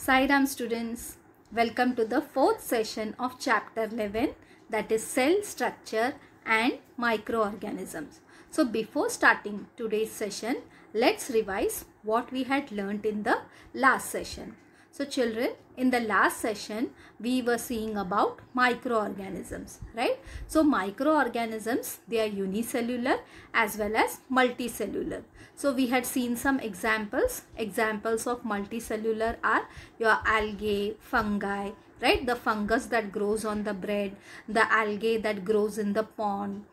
Sai Ram students, welcome to the fourth session of chapter 11, that is cell structure and microorganisms. So before starting today's session, let's revise what we had learnt in the last session. So children, in the last session we were seeing about microorganisms, right? So microorganisms, they are unicellular as well as multicellular. So we had seen some examples. Examples of multicellular are your algae, fungi, right? The fungus that grows on the bread, the algae that grows in the pond.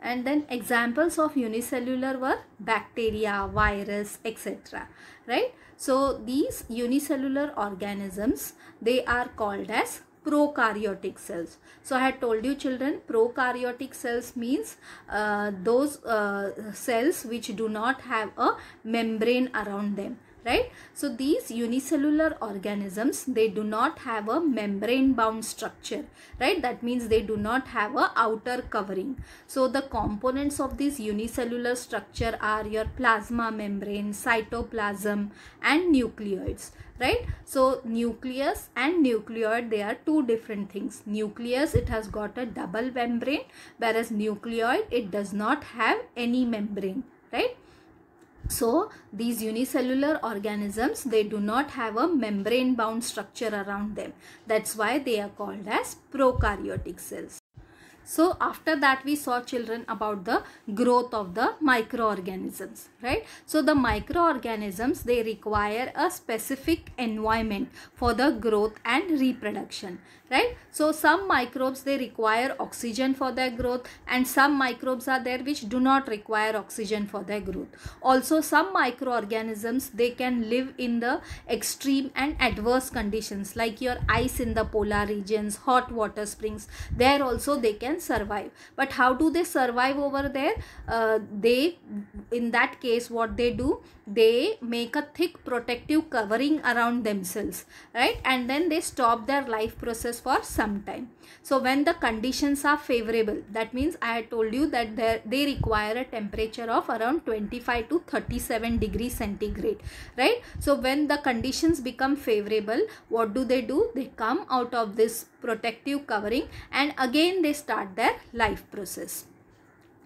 And then examples of unicellular were bacteria, virus, etc. Right? So these unicellular organisms, they are called as prokaryotic cells. So I had told you children, prokaryotic cells means those cells which do not have a membrane around them. Right? So these unicellular organisms, they do not have a membrane bound structure, right? That means they do not have a outer covering. So the components of this unicellular structure are your plasma membrane, cytoplasm and nucleoids, right? So nucleus and nucleoid, they are two different things. Nucleus, it has got a double membrane, whereas nucleoid, it does not have any membrane, right? So these unicellular organisms, they do not have a membrane bound structure around them. That's why they are called as prokaryotic cells. So after that we saw children about the growth of the microorganisms, right? So the microorganisms, they require a specific environment for the growth and reproduction, right? So some microbes, they require oxygen for their growth, and some microbes are there which do not require oxygen for their growth. Also some microorganisms, they can live in the extreme and adverse conditions, like your ice in the polar regions, hot water springs. There also they can survive. But how do they survive over there? In that case, what they do, they make a thick protective covering around themselves, right? And then they stop their life process for some time. So when the conditions are favorable, that means I had told you that they require a temperature of around 25 to 37 degrees centigrade, right? So when the conditions become favorable, what do? They come out of this protective covering and again they start their life process.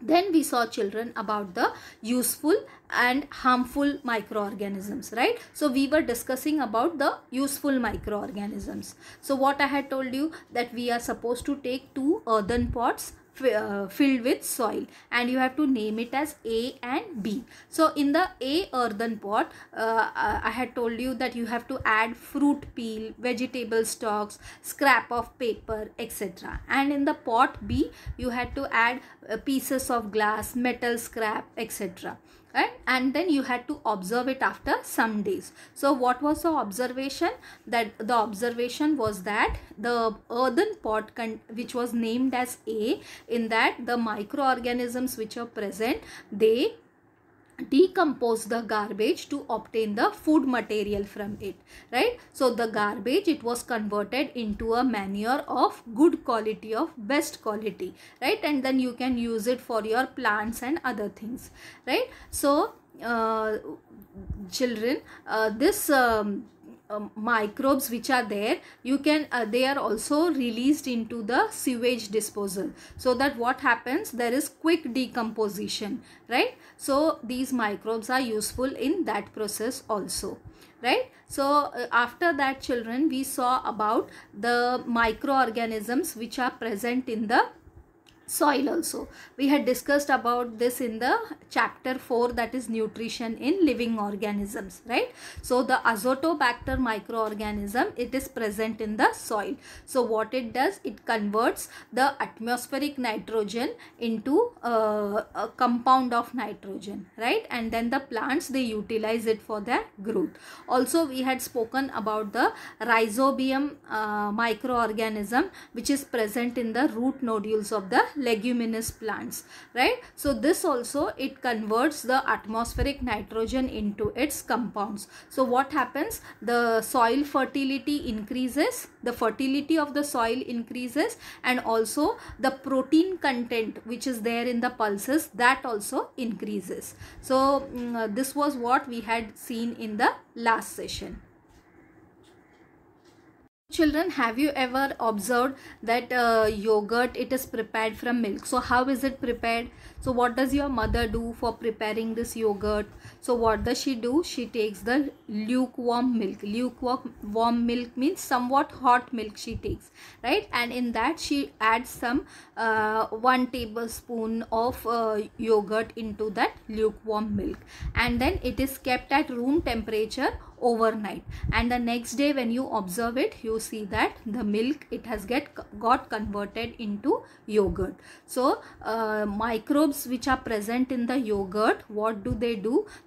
Then we saw children about the useful and harmful microorganisms, right? So we were discussing about the useful microorganisms. So what I had told you, that we are supposed to take 2 earthen pots filled with soil, and you have to name it as A and B. So in the A earthen pot, I had told you that you have to add fruit peel, vegetable stalks, scrap of paper, etc. And in the pot B, you had to add pieces of glass, metal scrap, etc. Right? And then you had to observe it after some days. So what was the observation? That the observation was that the earthen pot which was named as A, in that the microorganisms which are present, they decompose the garbage to obtain the food material from it, right? So the garbage, it was converted into a manure of good quality, of best quality, right? And then you can use it for your plants and other things, right? So children, this microbes which are there, you can they are also released into the sewage disposal, so that what happens, there is quick decomposition, right? So these microbes are useful in that process also, right? So after that children, we saw about the microorganisms which are present in the soil also. We had discussed about this in the chapter 4, that is nutrition in living organisms, right? So the azotobacter microorganism, it is present in the soil. So what it does, it converts the atmospheric nitrogen into a compound of nitrogen, right? And then the plants, they utilize it for their growth. Also we had spoken about the rhizobium microorganism, which is present in the root nodules of the leguminous plants, right? So this also, it converts the atmospheric nitrogen into its compounds. So what happens, the soil fertility increases, the fertility of the soil increases, and also the protein content which is there in the pulses, that also increases. So this was what we had seen in the last session. Children, have you ever observed that yogurt, it is prepared from milk? So how is it prepared? So what does your mother do for preparing this yogurt? So what does she do? She takes the lukewarm milk. Lukewarm milk means somewhat hot milk she takes, right? And in that she adds some 1 tablespoon of yogurt into that lukewarm milk, and then it is kept at room temperature overnight, and the next day when you observe it, you see that the milk, it has got converted into yogurt. So microbes which are present in the yogurt, what do?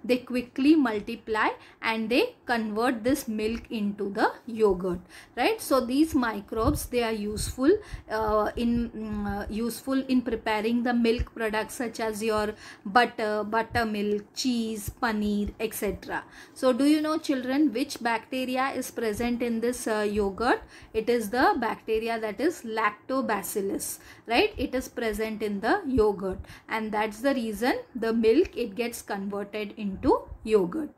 They quickly multiply and they convert this milk into the yogurt, right? So these microbes, they are useful in preparing the milk products such as your buttermilk, cheese, paneer, etc. So do you know, children, which bacteria is present in this yogurt? It is the bacteria that is lactobacillus, right? It is present in the yogurt, and that's the reason the milk, it gets converted into yogurt.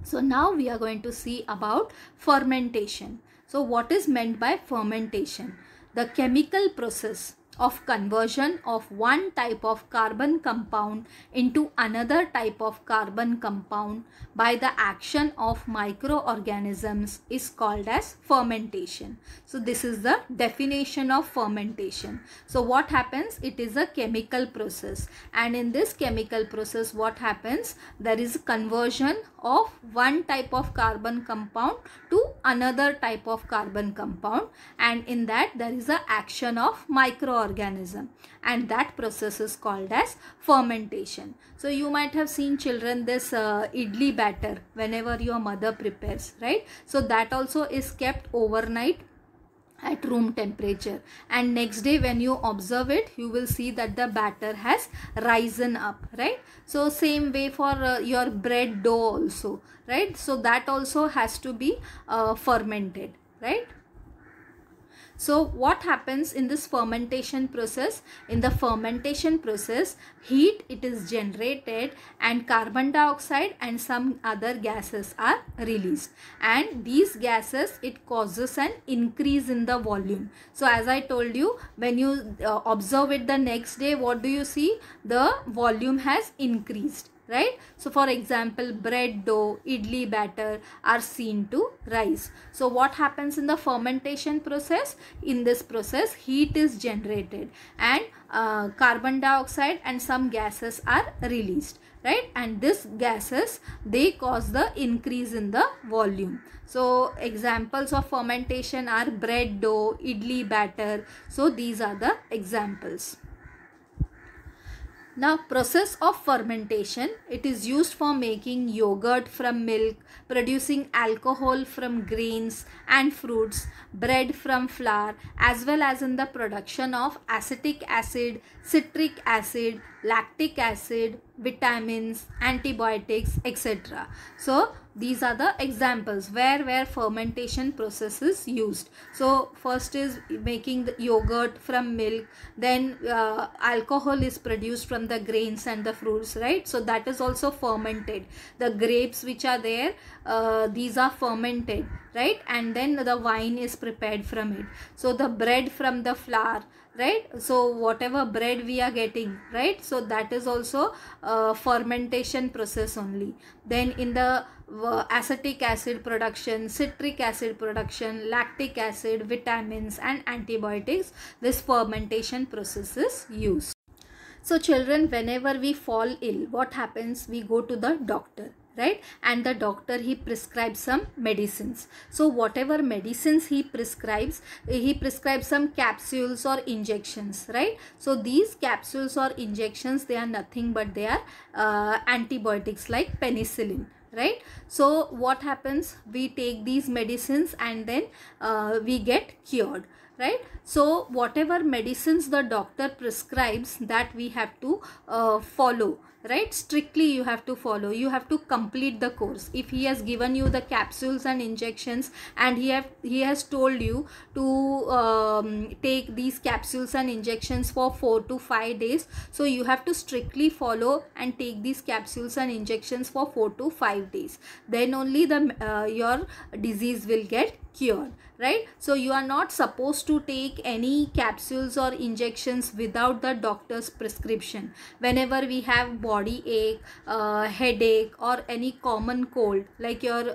So now we are going to see about fermentation. So what is meant by fermentation? The chemical process of conversion of one type of carbon compound into another type of carbon compound by the action of microorganisms is called as fermentation. So this is the definition of fermentation. So what happens? It is a chemical process, and in this chemical process, what happens? There is conversion of one type of carbon compound to another type of carbon compound, and in that there is a action of microorganism, and that process is called as fermentation. So you might have seen, children, this idli batter whenever your mother prepares, right? So that also is kept overnight at room temperature, and next day when you observe it, you will see that the batter has risen up, right? So same way for your bread dough also, right? So that also has to be fermented, right? So what happens in this fermentation process? In the fermentation process, heat, it is generated, and carbon dioxide and some other gases are released, and these gases, it causes an increase in the volume. So as I told you, when you observe it the next day, what do you see? The volume has increased, right? So for example, bread dough, idli batter are seen to rise. So what happens in the fermentation process? In this process, heat is generated, and carbon dioxide and some gases are released, right? And these gases, they cause the increase in the volume. So examples of fermentation are bread dough, idli batter. So these are the examples. Now, process of fermentation, it is used for making yogurt from milk, producing alcohol from grains and fruits, bread from flour, as well as in the production of acetic acid, citric acid, lactic acid, vitamins, antibiotics, etc. So these are the examples where fermentation process is used. So first is making the yogurt from milk, then alcohol is produced from the grains and the fruits, right? So that is also fermented. The grapes which are there, these are fermented, right? And then the wine is prepared from it. So the bread from the flour, right? So whatever bread we are getting, right? So that is also fermentation process only. Then in the acetic acid production, citric acid production, lactic acid, vitamins and antibiotics, this fermentation process is used. So children, whenever we fall ill, what happens? We go to the doctor, right? And the doctor, he prescribes some medicines. So whatever medicines he prescribes some capsules or injections, right? So these capsules or injections, they are nothing but they are antibiotics like penicillin, right? So what happens? We take these medicines and then we get cured, right? So whatever medicines the doctor prescribes, that we have to follow, right? Strictly you have to follow. You have to complete the course. If he has given you the capsules and injections, and he has told you to take these capsules and injections for 4 to 5 days, so you have to strictly follow and take these capsules and injections for 4 to 5 days. Then only the your disease will get cured, right? So you are not supposed to take any capsules or injections without the doctor's prescription. Whenever we have body ache, headache, or any common cold like your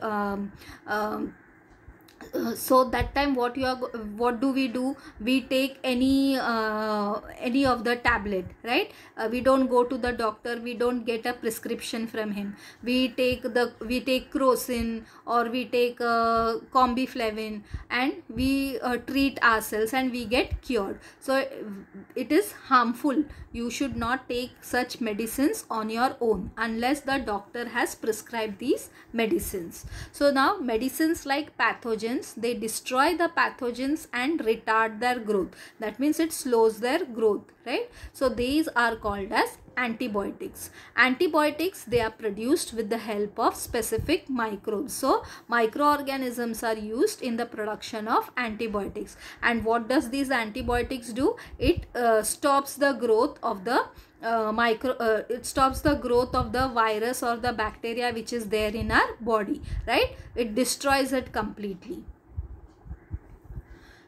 so that time what do? We take any of the tablet, right? We don't go to the doctor, we don't get a prescription from him. We take crocin, or we take combiflavin, and we treat ourselves and we get cured. So it is harmful. You should not take such medicines on your own unless the doctor has prescribed these medicines. So now medicines like pathogens, they destroy the pathogens and retard their growth. That means it slows their growth, right? So these are called as antibiotics. Antibiotics, they are produced with the help of specific microbes. So microorganisms are used in the production of antibiotics. And what does these antibiotics do? It stops the growth of the it stops the growth of the virus or the bacteria which is there in our body, right? It destroys it completely.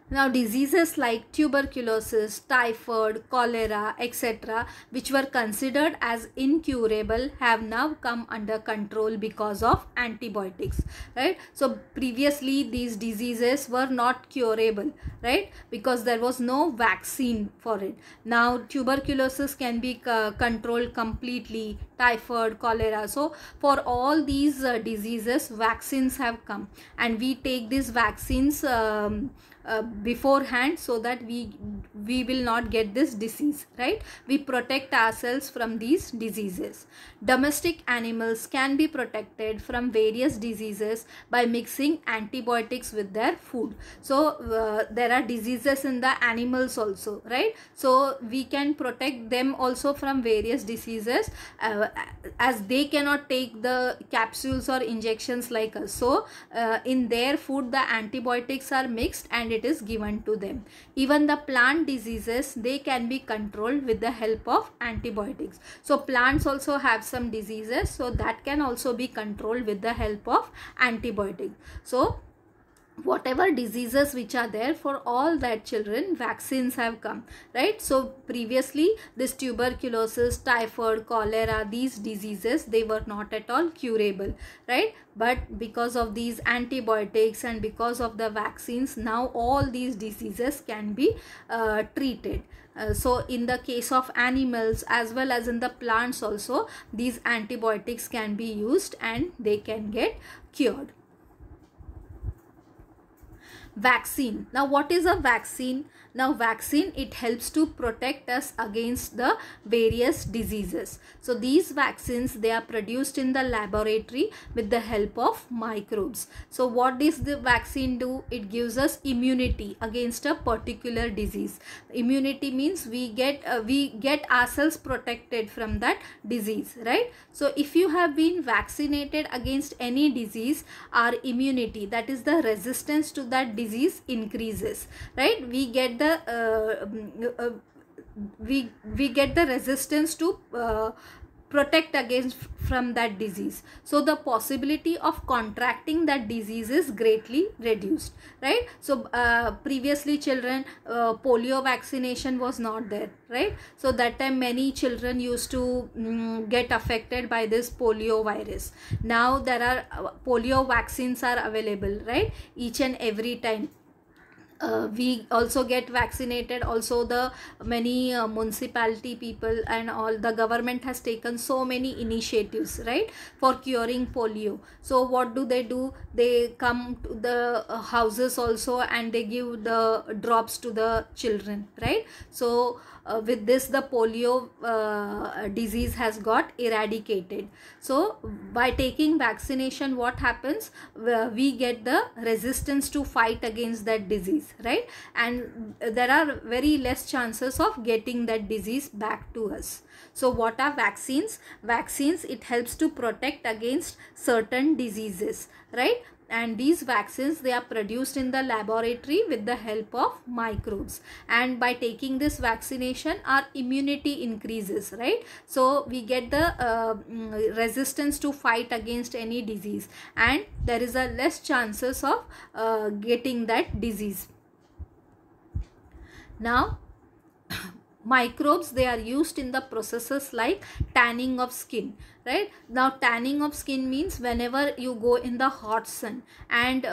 Now diseases like tuberculosis, typhoid, cholera, etc., which were considered as incurable, have now come under control because of antibiotics, right? So previously these diseases were not curable, right? Because there was no vaccine for it. Now tuberculosis can be controlled completely, typhoid, cholera. So for all these diseases, vaccines have come, and we take these vaccines beforehand so that we will not get this disease, right? We protect ourselves from these diseases. Domestic animals can be protected from various diseases by mixing antibiotics with their food. So there are diseases in the animals also, right? So we can protect them also from various diseases as they cannot take the capsules or injections like us. So in their food the antibiotics are mixed and it is given to them. Even the plant diseases, they can be controlled with the help of antibiotics. So plants also have some diseases, so that can also be controlled with the help of antibiotics. So whatever diseases which are there, for all that children, vaccines have come, right? So previously this tuberculosis, typhoid, cholera, these diseases, they were not at all curable, right? But because of these antibiotics and because of the vaccines, now all these diseases can be treated. So in the case of animals as well as in the plants also, these antibiotics can be used and they can get cured. Vaccine. Now what is a vaccine? Now vaccine, it helps to protect us against the various diseases. So these vaccines, they are produced in the laboratory with the help of microbes. So what does the vaccine do? It gives us immunity against a particular disease. Immunity means we get ourselves protected from that disease, right? So if you have been vaccinated against any disease, our immunity, that is the resistance to that disease, increases, right? We get the we get the resistance to protect against from that disease. So the possibility of contracting that disease is greatly reduced, right? So previously children, polio vaccination was not there, right? So that time many children used to get affected by this polio virus. Now there are polio vaccines are available, right? Each and every time. We also get vaccinated. Also the many municipality people and all, the government has taken so many initiatives, right, for curing polio. So what do? They come to the houses also and they give the drops to the children, right? So with this the polio disease has got eradicated. So by taking vaccination, what happens? We get the resistance to fight against that disease, right? And there are very less chances of getting that disease back to us. So what are vaccines? Vaccines, it helps to protect against certain diseases, right? and these vaccines, they are produced in the laboratory with the help of microbes, and by taking this vaccination our immunity increases, right? So we get the resistance to fight against any disease, and there is a less chances of getting that disease. Now microbes, they are used in the processes like tanning of skin, right? Now tanning of skin means whenever you go in the hot sun and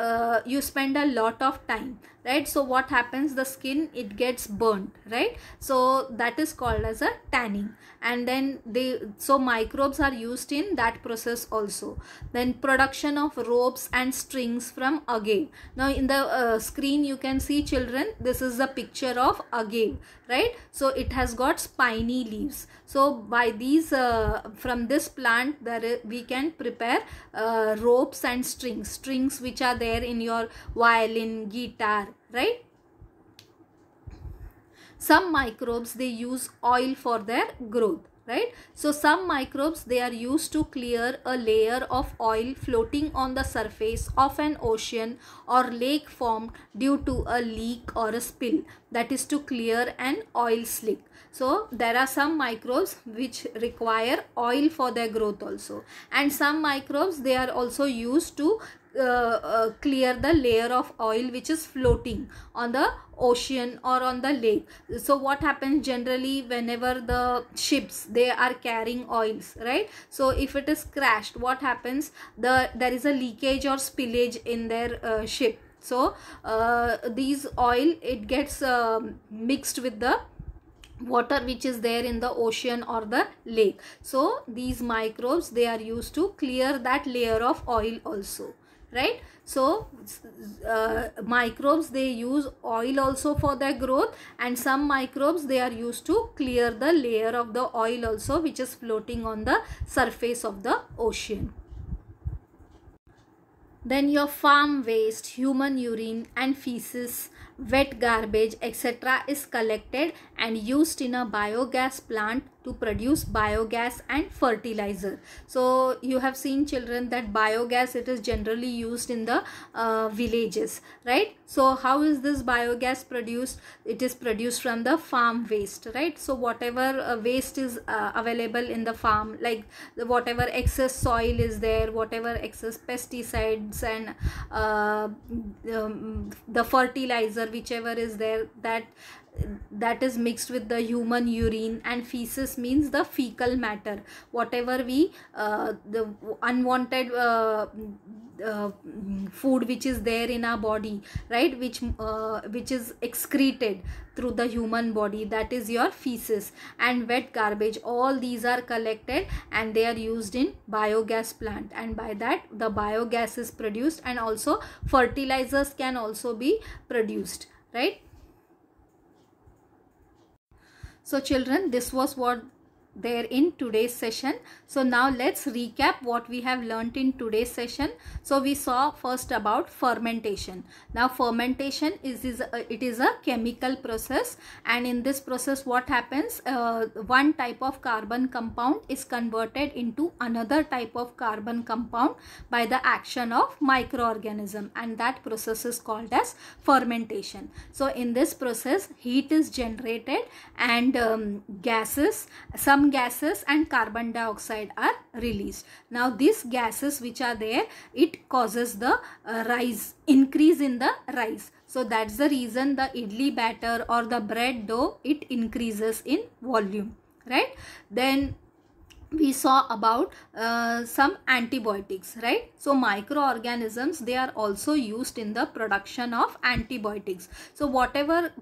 you spend a lot of time, right? So what happens, the skin, it gets burnt, right? So that is called as a tanning. And then so microbes are used in that process also. Then production of ropes and strings from agave. Now in the screen you can see, children, this is the picture of agave, right? So it has got spiny leaves. So by these from this plant we can prepare ropes and strings which are there in your violin, guitar, right? Some microbes, they use oil for their growth, right? So some microbes, they are used to clear a layer of oil floating on the surface of an ocean or lake formed due to a leak or a spill, that is to clear an oil slick. So there are some microbes which require oil for their growth also, and some microbes, they are also used to clear the layer of oil which is floating on the ocean or on the lake. So what happens generally, whenever the ships, they are carrying oils, right? So if it is crashed, what happens, there is a leakage or spillage in their ship. So these oil, it gets mixed with the water which is there in the ocean or the lake. So these microbes, they are used to clear that layer of oil also, right? So microbes, they use oil also for their growth, and some microbes, they are used to clear the layer of the oil also which is floating on the surface of the ocean. Then your farm waste, human urine and feces, wet garbage, etc. is collected and used in a biogas plant to produce biogas and fertilizer. So you have seen, children, that biogas, it is generally used in the villages, right? So how is this biogas produced? It is produced from the farm waste, right? So whatever waste is available in the farm, like whatever excess soil is there, whatever excess pesticides and the fertilizer whichever is there, that is mixed with the human urine, and feces means the fecal matter, whatever we the unwanted food which is there in our body, right, which is excreted through the human body, that is your feces. And wet garbage, all these are collected and they are used in biogas plant, and by that the biogas is produced, and also fertilizers can also be produced, right? So children, this was what there in today's session. So now let's recap what we have learnt in today's session. So we saw first about fermentation. Now fermentation is a chemical process, and in this process what happens, one type of carbon compound is converted into another type of carbon compound by the action of microorganism, and that process is called as fermentation. So in this process heat is generated, and some gases and carbon dioxide are released. Now these gases which are there, it causes the increase in the rise. So that's the reason the idli batter or the bread dough, it increases in volume, right? Then we saw about some antibiotics, right? So microorganisms, they are also used in the production of antibiotics. So whatever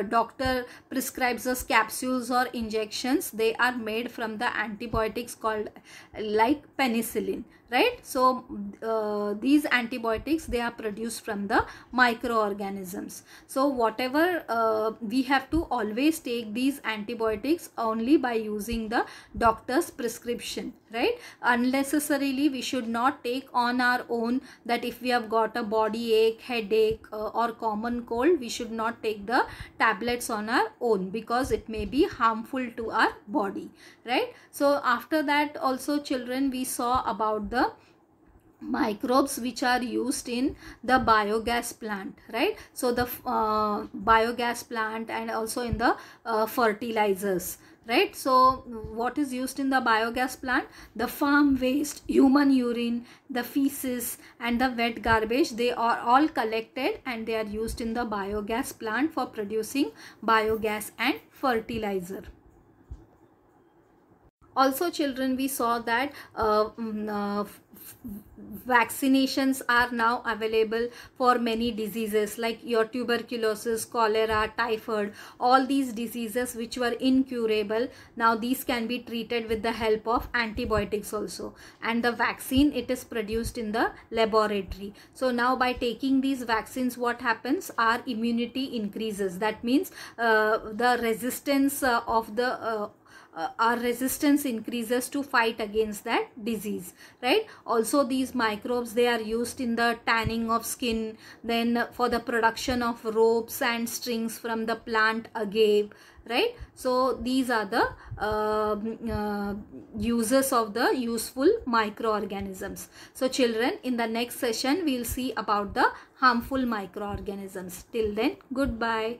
doctor prescribes us capsules or injections, they are made from the antibiotics called like penicillin, right? So these antibiotics, they are produced from the microorganisms. So whatever we have to always take these antibiotics only by using the doctor's prescription, right? Unnecessarily we should not take on our own, that if we have got a body ache, headache or common cold, we should not take the tablets on our own, because it may be harmful to our body, right? So after that also, children, we saw about the microbes which are used in the biogas plant, right? So the biogas plant, and also in the fertilizers, right? So what is used in the biogas plant? The farm waste, human urine, the feces and the wet garbage, they are all collected and they are used in the biogas plant for producing biogas and fertilizer. Also children, we saw that vaccinations are now available for many diseases like your tuberculosis, cholera, typhoid, all these diseases which were incurable. Now these can be treated with the help of antibiotics also, and the vaccine, it is produced in the laboratory. So now by taking these vaccines, what happens? Our immunity increases. That means the resistance of the our resistance increases to fight against that disease, right? Also these microbes, they are used in the tanning of skin, then for the production of ropes and strings from the plant agave, right? So these are the uses of the useful microorganisms. So children, in the next session we will see about the harmful microorganisms. Till then, goodbye.